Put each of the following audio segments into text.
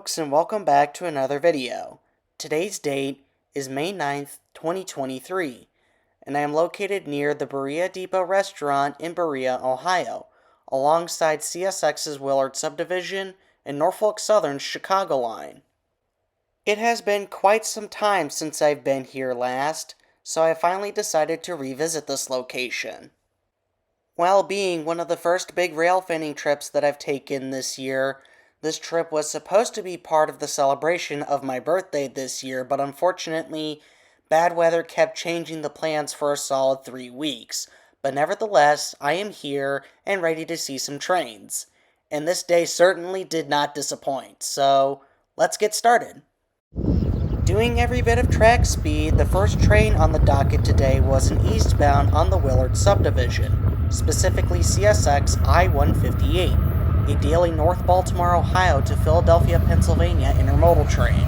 folks, and welcome back to another video. Today's date is May 9th, 2023, and I am located near the Berea Depot restaurant in Berea, Ohio, alongside CSX's Willard subdivision and Norfolk Southern's Chicago line. It has been quite some time since I've been here last, so I finally decided to revisit this location. While being one of the first big rail fanning trips that I've taken this year, this trip was supposed to be part of the celebration of my birthday this year, but unfortunately, bad weather kept changing the plans for a solid 3 weeks. But nevertheless, I am here and ready to see some trains. And this day certainly did not disappoint, so let's get started. Doing every bit of track speed, the first train on the docket today was an eastbound on the Willard subdivision, specifically CSX I-158. A daily North Baltimore, Ohio to Philadelphia, Pennsylvania intermodal train.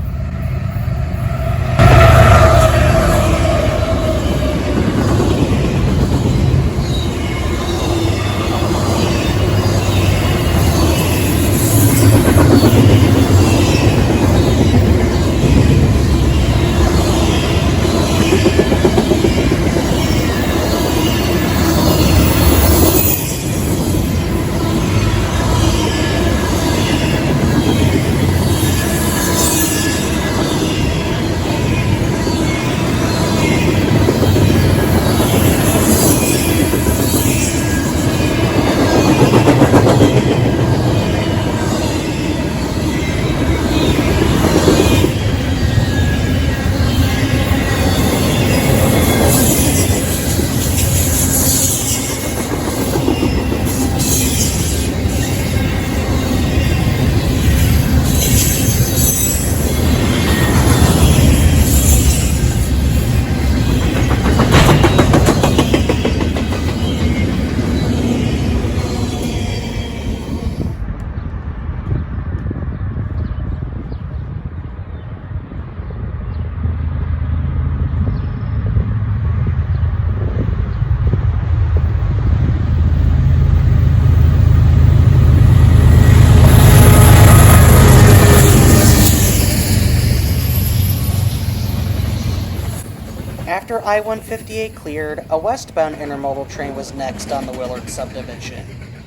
After I-158 cleared, a westbound intermodal train was next on the Willard subdivision,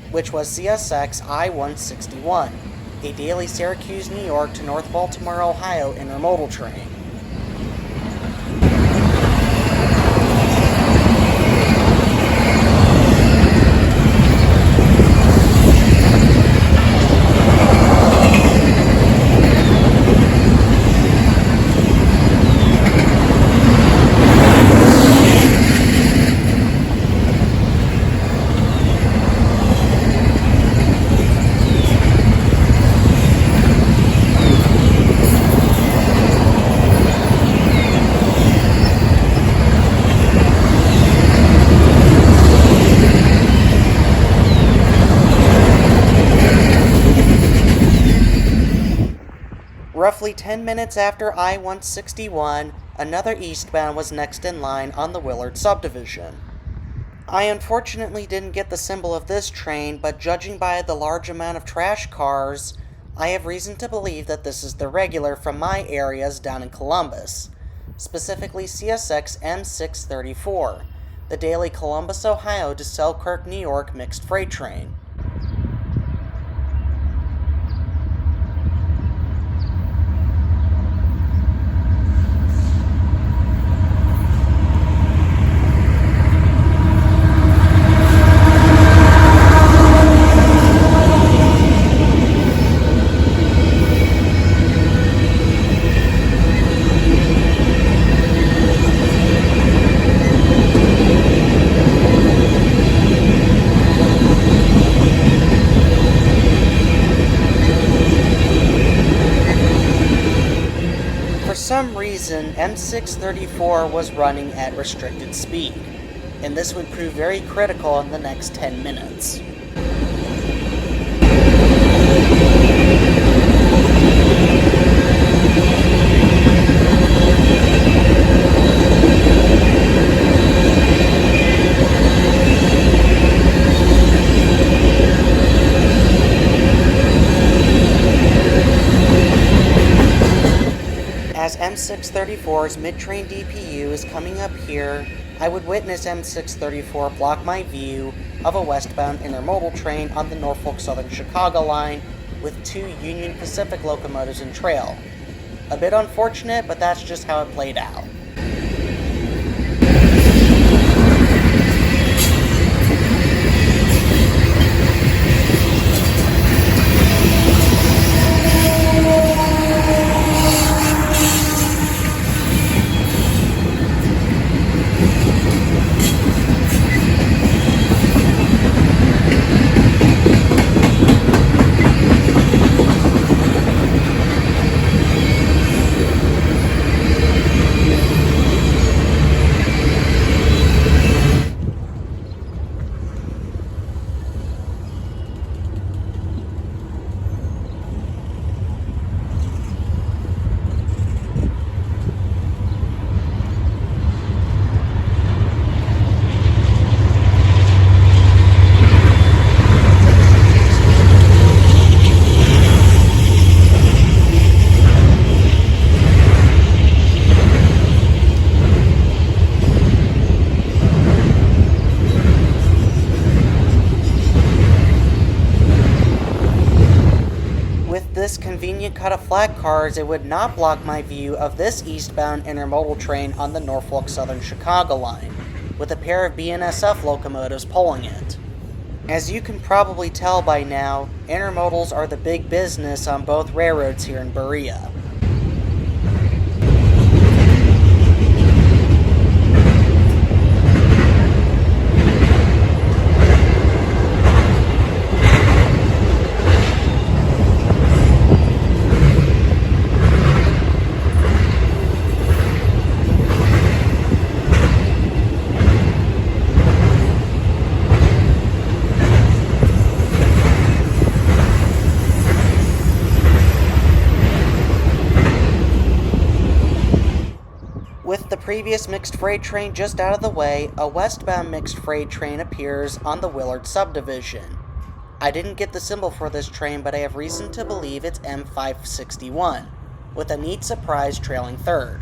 which was CSX I-161, a daily Syracuse, New York to North Baltimore, Ohio intermodal train. Roughly 10 minutes after I-161, another eastbound was next in line on the Willard subdivision. I unfortunately didn't get the symbol of this train, but judging by the large amount of trash cars, I have reason to believe that this is the regular from my areas down in Columbus, specifically CSX M634, the daily Columbus, Ohio to Selkirk, New York mixed freight train. For some reason, M634 was running at restricted speed, and this would prove very critical in the next 10 minutes. As M634's mid-train DPU is coming up here, I would witness M634 block my view of a westbound intermodal train on the Norfolk Southern Chicago line with 2 Union Pacific locomotives in trail. A bit unfortunate, but that's just how it played out. With this convenient cut of flat cars, it would not block my view of this eastbound intermodal train on the Norfolk Southern Chicago line, with a pair of BNSF locomotives pulling it. As you can probably tell by now, intermodals are the big business on both railroads here in Berea. With the previous mixed freight train just out of the way, a westbound mixed freight train appears on the Willard subdivision. I didn't get the symbol for this train, but I have reason to believe it's M561, with a neat surprise trailing third.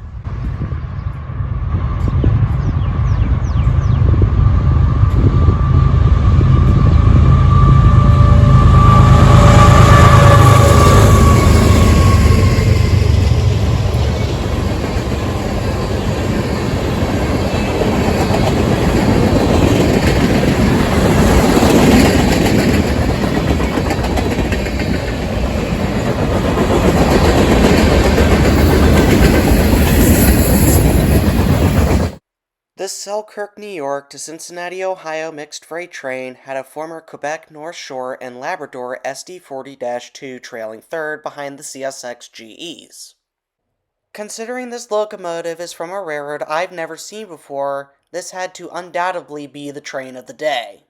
This Selkirk, New York to Cincinnati, Ohio mixed freight train had a former Quebec North Shore and Labrador SD40-2 trailing third behind the CSX GEs. Considering this locomotive is from a railroad I've never seen before, this had to undoubtedly be the train of the day.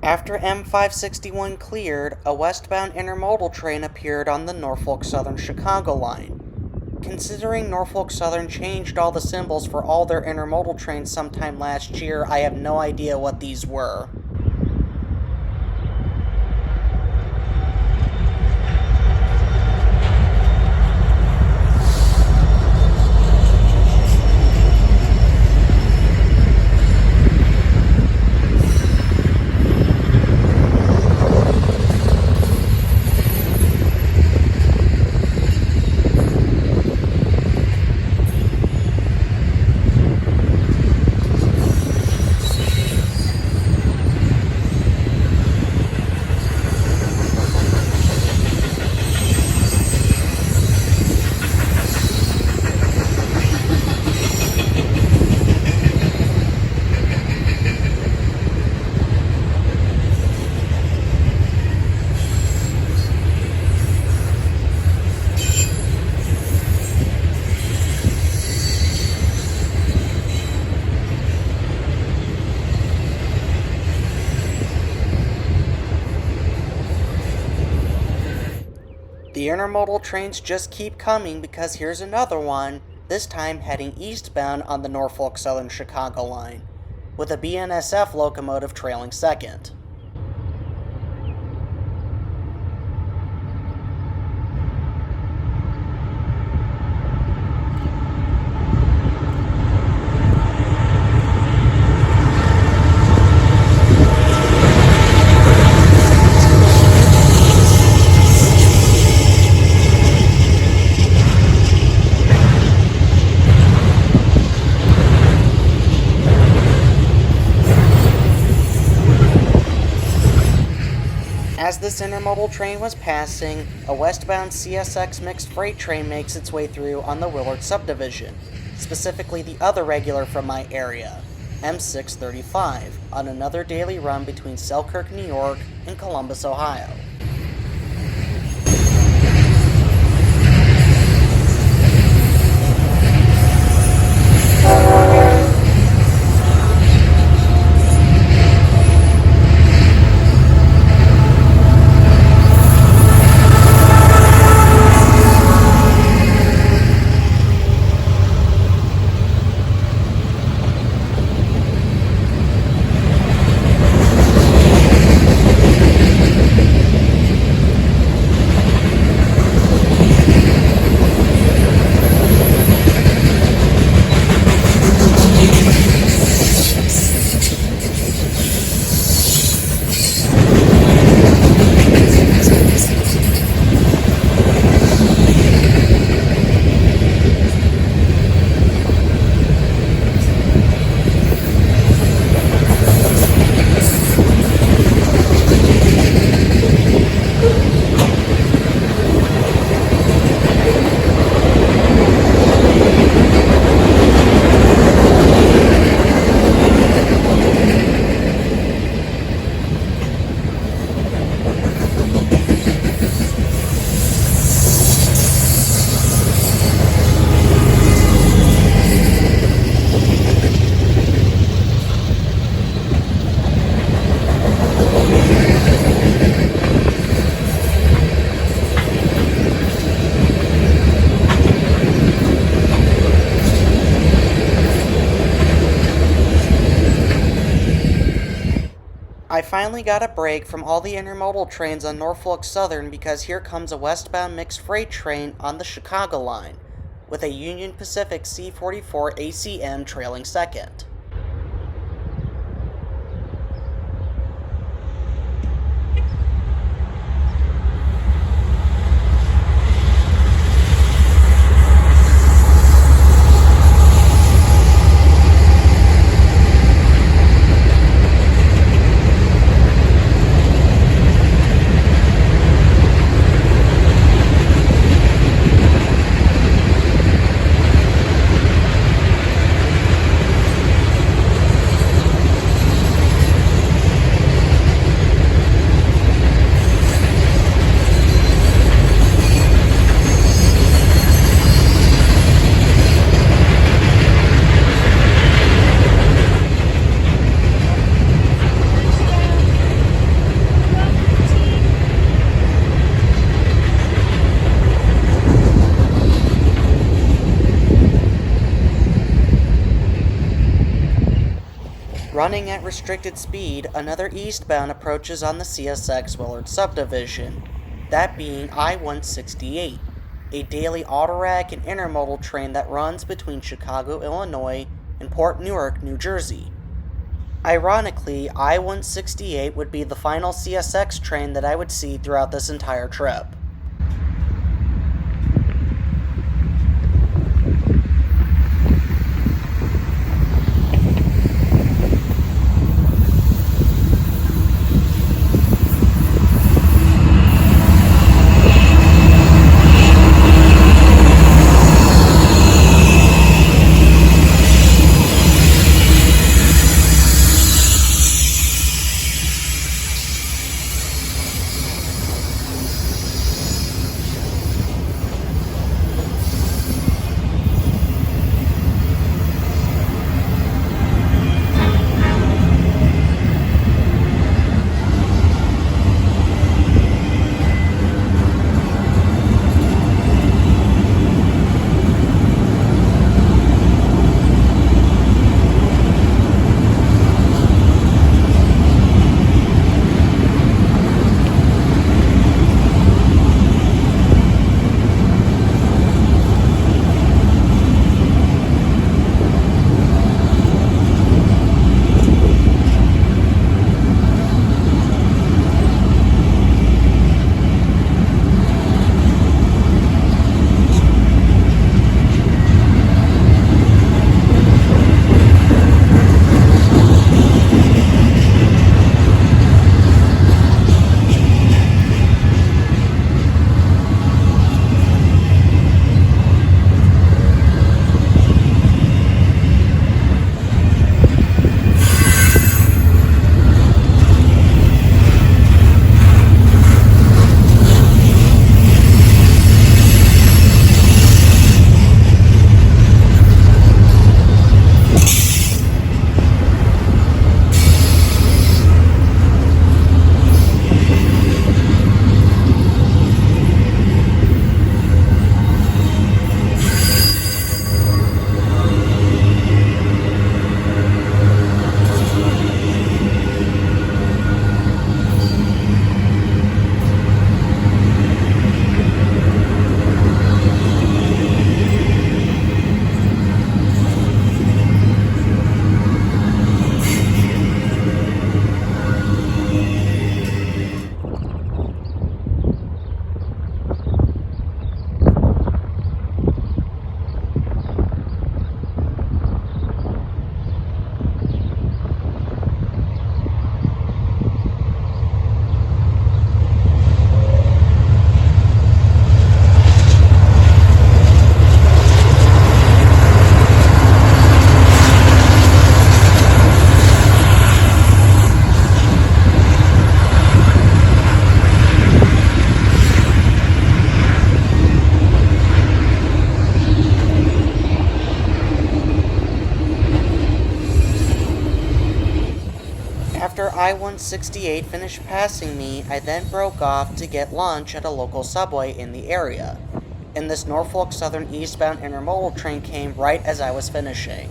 After M561 cleared, a westbound intermodal train appeared on the Norfolk Southern Chicago line. Considering Norfolk Southern changed all the symbols for all their intermodal trains sometime last year, I have no idea what these were. intermodal trains just keep coming because here's another one, this time heading eastbound on the Norfolk Southern Chicago line, with a BNSF locomotive trailing second. As this intermodal train was passing, a westbound CSX mixed freight train makes its way through on the Willard subdivision, specifically the other regular from my area, M635, on another daily run between Selkirk, New York and Columbus, Ohio. I finally got a break from all the intermodal trains on Norfolk Southern because here comes a westbound mixed freight train on the Chicago line, with a Union Pacific C-44 ACM trailing second. Running at restricted speed, another eastbound approaches on the CSX Willard subdivision, that being I-168, a daily autorack and intermodal train that runs between Chicago, Illinois and Port Newark, New Jersey. Ironically, I-168 would be the final CSX train that I would see throughout this entire trip. I-168 finished passing me, I then broke off to get lunch at a local subway in the area, and this Norfolk Southern eastbound intermodal train came right as I was finishing.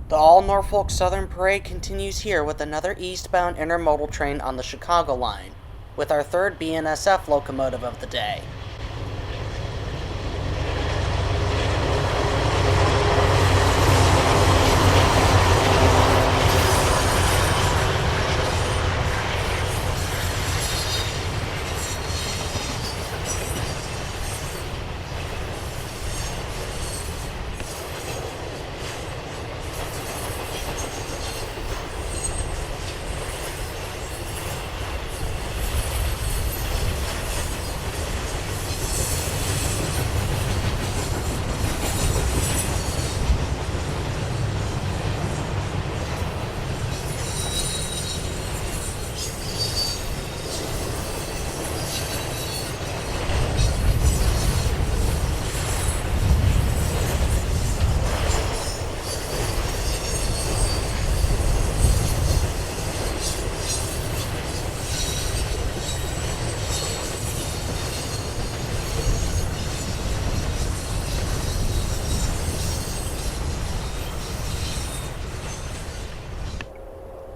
The all-Norfolk Southern Parade continues here with another eastbound intermodal train on the Chicago line, with our third BNSF locomotive of the day.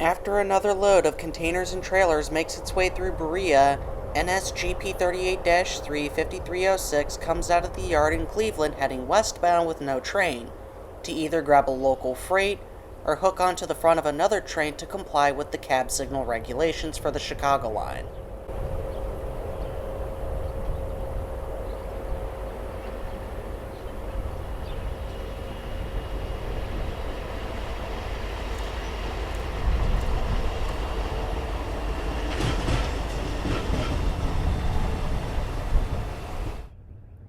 After another load of containers and trailers makes its way through Berea, NSGP 38-3 5306 comes out of the yard in Cleveland heading westbound with no train, to either grab a local freight or hook onto the front of another train to comply with the cab signal regulations for the Chicago line.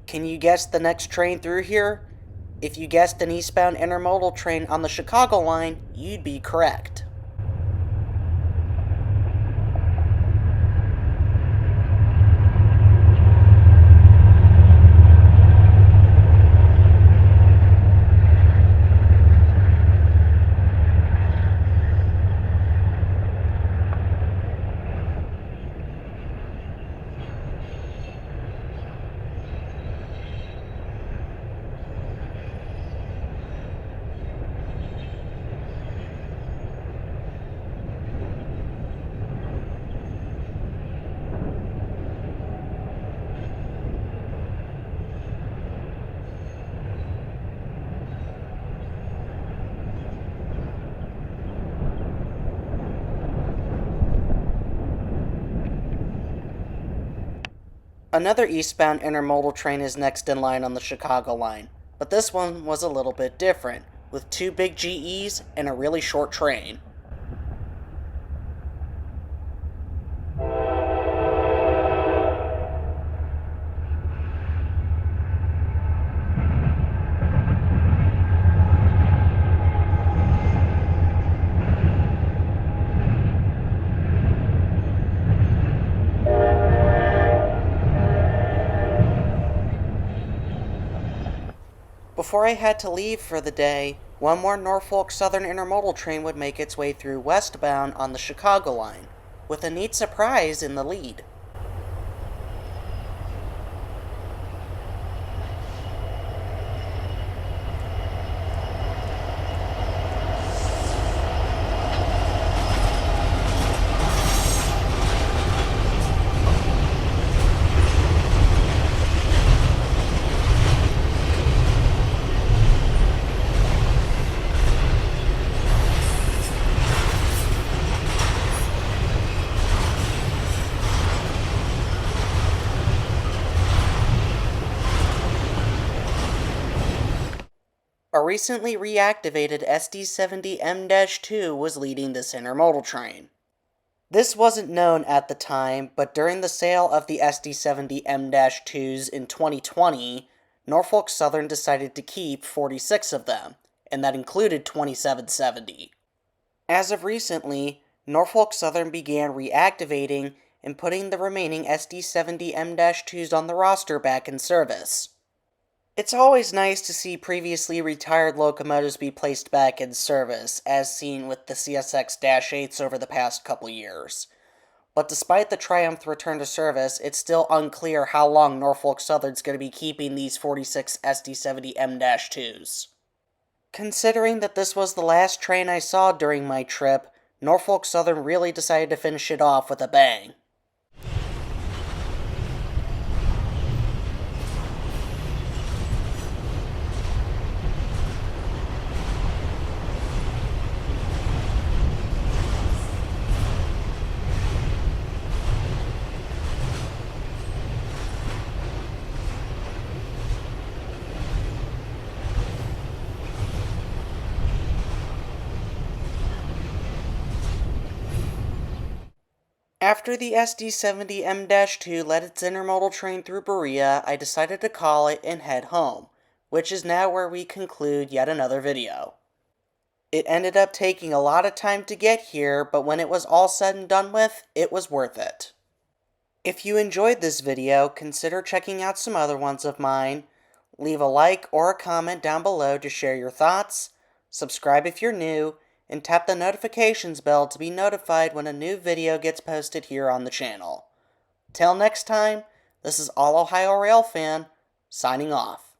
Can you guess the next train through here? If you guessed an eastbound intermodal train on the Chicago line, you'd be correct. Another eastbound intermodal train is next in line on the Chicago line, but this one was a little bit different, with two big GEs and a really short train. Before I had to leave for the day, one more Norfolk Southern intermodal train would make its way through westbound on the Chicago line, with a neat surprise in the lead. A recently reactivated SD70M-2 was leading this intermodal train. This wasn't known at the time, but during the sale of the SD70M-2s in 2020, Norfolk Southern decided to keep 46 of them, and that included 2770. As of recently, Norfolk Southern began reactivating and putting the remaining SD70M-2s on the roster back in service. It's always nice to see previously retired locomotives be placed back in service, as seen with the CSX-8s over the past couple years. But despite the triumphant return to service, it's still unclear how long Norfolk Southern's going to be keeping these 46 SD70M-2s. Considering that this was the last train I saw during my trip, Norfolk Southern really decided to finish it off with a bang. After the SD70M-2 led its intermodal train through Berea, I decided to call it and head home, which is now where we conclude yet another video. It ended up taking a lot of time to get here, but when it was all said and done with, it was worth it. If you enjoyed this video, consider checking out some other ones of mine. Leave a like or a comment down below to share your thoughts, subscribe if you're new, and tap the notifications bell to be notified when a new video gets posted here on the channel. Till next time, this is All Ohio Rail Fan, signing off.